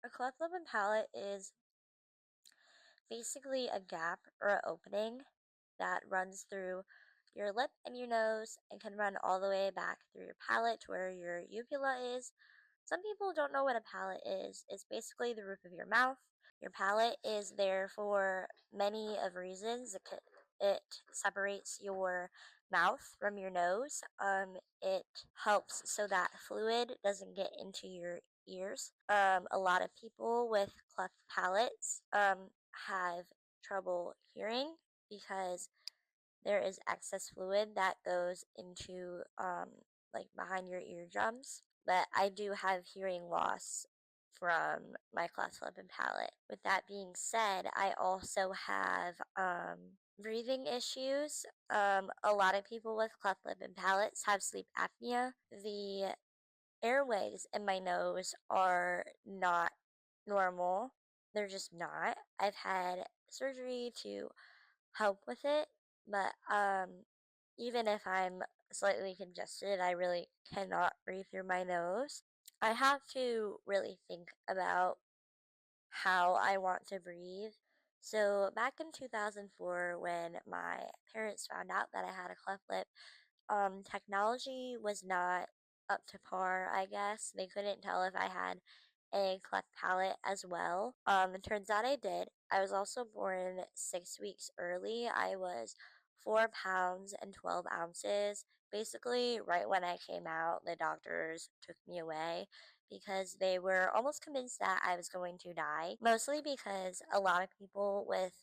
A cleft lip and palate is basically a gap or an opening that runs through your lip and your nose and can run all the way back through your palate to where your uvula is. Some people don't know what a palate is. It's basically the roof of your mouth. Your palate is there for many of reasons. It separates your mouth from your nose. It helps so that fluid doesn't get into your ears. A lot of people with cleft palates have trouble hearing because there is excess fluid that goes into like behind your eardrums. But I do have hearing loss from my cleft lip and palate. With that being said, I also have breathing issues. A lot of people with cleft lip and palates have sleep apnea. The airways in my nose are not normal. They're just not. I've had surgery to help with it, but even if I'm slightly congested, I really cannot breathe through my nose. I have to really think about how I want to breathe. So back in 2004, when my parents found out that I had a cleft lip, technology was not up to par, I guess. They couldn't tell if I had a cleft palate as well. It turns out I did. I was also born 6 weeks early. I was 4 pounds and 12 ounces. Basically, right when I came out, the doctors took me away because they were almost convinced that I was going to die. Mostly because a lot of people with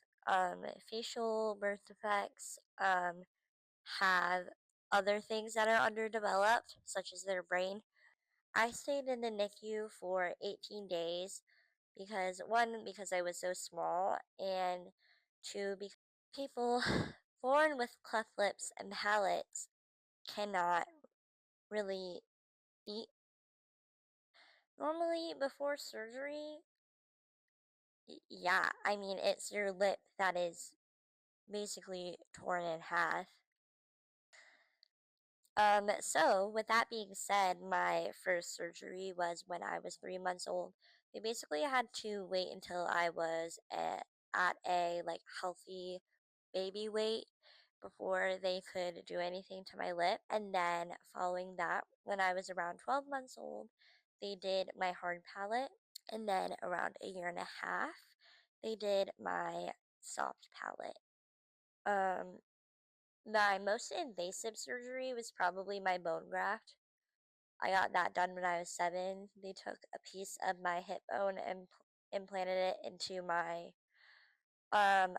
facial birth defects have other things that are underdeveloped, such as their brain. I stayed in the NICU for 18 days because, one, because I was so small, and two, because people born with cleft lips and palates cannot really eat. Normally, before surgery, yeah, I mean, it's your lip that is basically torn in half. So with that being said, my first surgery was when I was 3 months old. They basically had to wait until I was at a like healthy baby weight before they could do anything to my lip. And then following that, when I was around 12 months old, they did my hard palate. And then around a year and a half, they did my soft palate. Um, my most invasive surgery was probably my bone graft. I got that done when I was 7. They took a piece of my hip bone and implanted it into my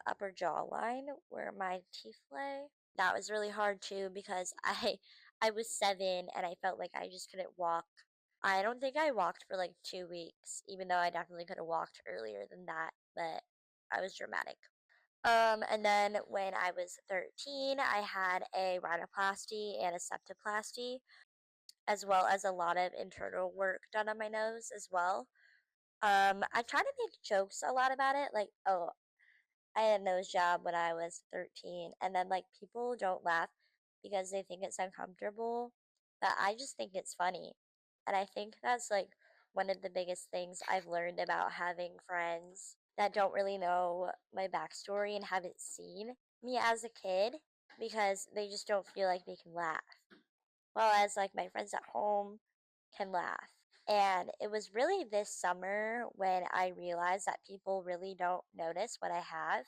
upper jawline where my teeth lay. That was really hard too because I was 7 and I felt like I just couldn't walk. I don't think I walked for like 2 weeks, even though I definitely could have walked earlier than that, but I was dramatic. And then when I was 13, I had a rhinoplasty and a septoplasty, as well as a lot of internal work done on my nose as well. I try to make jokes a lot about it, like, oh, I had a nose job when I was 13, and then like people don't laugh because they think it's uncomfortable, but I just think it's funny. And I think that's like one of the biggest things I've learned about having friends that don't really know my backstory and haven't seen me as a kid because they just don't feel like they can laugh. Well, as like my friends at home can laugh. And it was really this summer when I realized that people really don't notice what I have.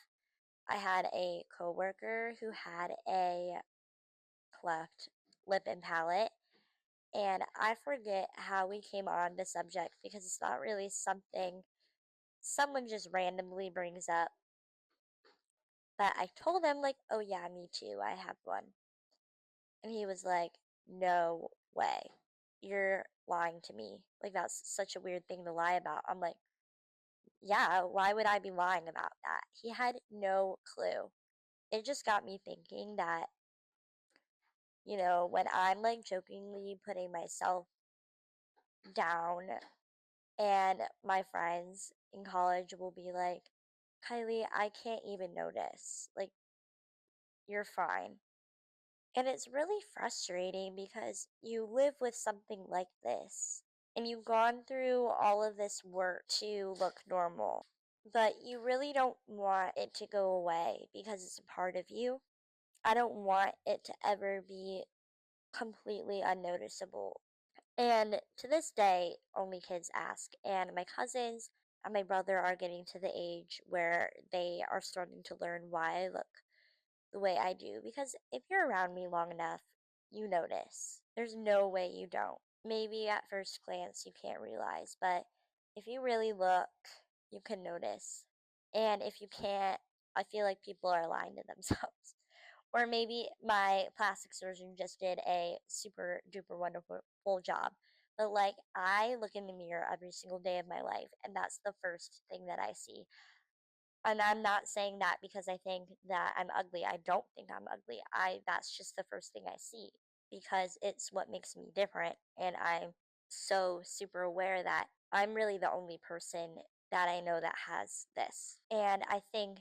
I had a coworker who had a cleft lip and palate, and I forget how we came on the subject because it's not really something someone just randomly brings up. But I told him, like, oh yeah, me too, I have one. And he was like, no way. You're lying to me. Like, that's such a weird thing to lie about. I'm like, yeah, why would I be lying about that? He had no clue. It just got me thinking that, when I'm like jokingly putting myself down and my friends in college will be like, Kylie, I can't even notice. Like, you're fine. And it's really frustrating because you live with something like this and you've gone through all of this work to look normal, but you really don't want it to go away because it's a part of you. I don't want it to ever be completely unnoticeable. And to this day, only kids ask. And my cousins and my brother are getting to the age where they are starting to learn why I look the way I do. Because if you're around me long enough, you notice. There's no way you don't. Maybe at first glance you can't realize, but if you really look, you can notice. And if you can't, I feel like people are lying to themselves. Or maybe my plastic surgeon just did a super duper wonderful job. But like, I look in the mirror every single day of my life, and that's the first thing that I see. And I'm not saying that because I think that I'm ugly. I don't think I'm ugly. I That's just the first thing I see because it's what makes me different, and I'm so super aware that I'm really the only person that I know that has this. And I think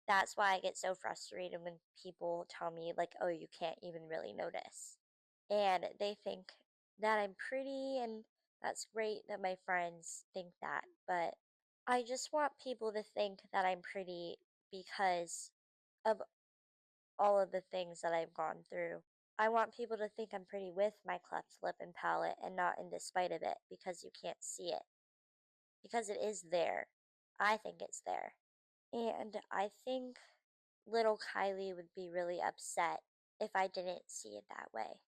that's why I get so frustrated when people tell me, like, oh, you can't even really notice. And they think that I'm pretty, and that's great that my friends think that. But I just want people to think that I'm pretty because of all of the things that I've gone through. I want people to think I'm pretty with my cleft lip and palate and not in despite of it because you can't see it. Because it is there. I think it's there. And I think little Kylie would be really upset if I didn't see it that way.